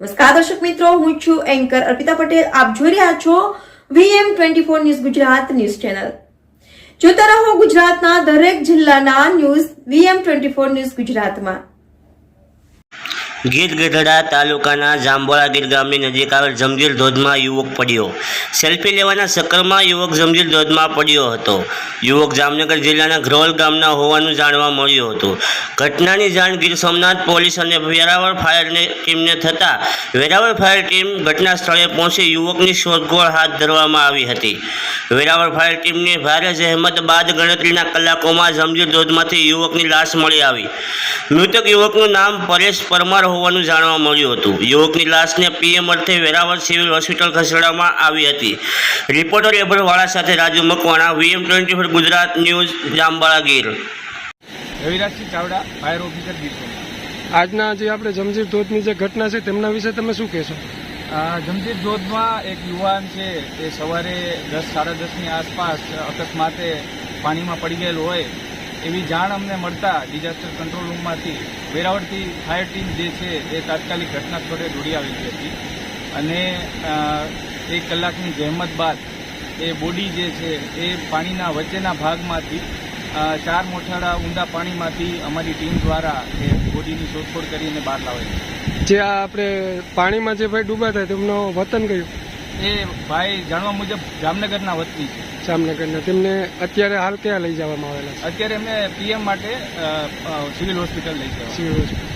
નમસ્કાર દર્શક મિત્રો, હું છું એન્કર અર્પિતા પટેલ. આપ જોઈ રહ્યા છો VM24 news Gujarat news channel. જોતા રહો ગુજરાતના દરેક જિલ્લાના ન્યૂઝ VM24 ન્યૂઝ ગુજરાતમાં. ગીર ગઢડા તાલુકાના જાંબોળાગીર ગામની નજીક આવેલ જમજીર ધોધમાં યુવક પડ્યો. સેલ્ફી લેવાના ચક્કરમાં યુવક જમજીર ધોધમાં પડ્યો હતો. યુવક જામનગર જિલ્લાના ઘ્રોલ ગામના હોવાનું જાણવા મળ્યું હતું. ઘટનાની જાણ ગીર સોમનાથ પોલીસ અને વેરાવળ ફાયરની ટીમને થતાં વેરાવળ ફાયર ટીમ ઘટના સ્થળે પહોંચી યુવકની શોધખોળ હાથ ધરવામાં આવી હતી. વેરાવળ ફાયર ટીમની ભારે જહેમત બાદ ગણતરીના કલાકોમાં જમજીર ધોધમાંથી યુવકની લાશ મળી આવી. મૃતક યુવકનું નામ પરેશ પરમાર હોવાનું જાણવા મળ્યું હતું. યુવકની લાશને પીએમ અર્થે વેરાવળ સિવિલ હોસ્પિટલ ખસેડવામાં આવી હતી. રિપોર્ટર એભરવાળા સાથે Raju Makwana, VM24 Gujarat news, Jambola Gir. Ravirajsinh Chavda, fire officer Gir Somnath. આજના જે આપણે જમજીર ધોધની જે ઘટના છે તેમના વિશે તમે શું કહેશો? જમજીર ધોધમાં એક યુવાન છે એ સવારે 10-10:30ની આસપાસ અકસ્માતે પાણીમાં પડી ગયેલ હોય એવી જાણ અમને મળતા ડિઝાસ્ટર કંટ્રોલ રૂમમાંથી વેરાવળથી ફાયર ટીમ જે છે એ તાત્કાલિક ઘટના સ્થળે દોડી આવેલી હતી અને 1 કલાકની જહેમત બાદ એ બોડી જે છે એ પાણીના વચ્ચેના ભાગમાંથી 4 મોઠાળા ઊંડા પાણીમાંથી અમારી ટીમ દ્વારા એ બોડીની શોધખોળ કરીને બહાર લાવેલી. જે આ આપણે પાણીમાં જે ભાઈ ડૂબા હતા તેમનો વતન કયું? એ ભાઈ જાણવા મુજબ જામનગરના વતની છે. જામનગરના. તેમને અત્યારે હાલ ક્યાં લઈ જવામાં આવેલા છે? અત્યારે એમને પીએમ માટે સિવિલ હોસ્પિટલ લઈ જવા. Civil hospital.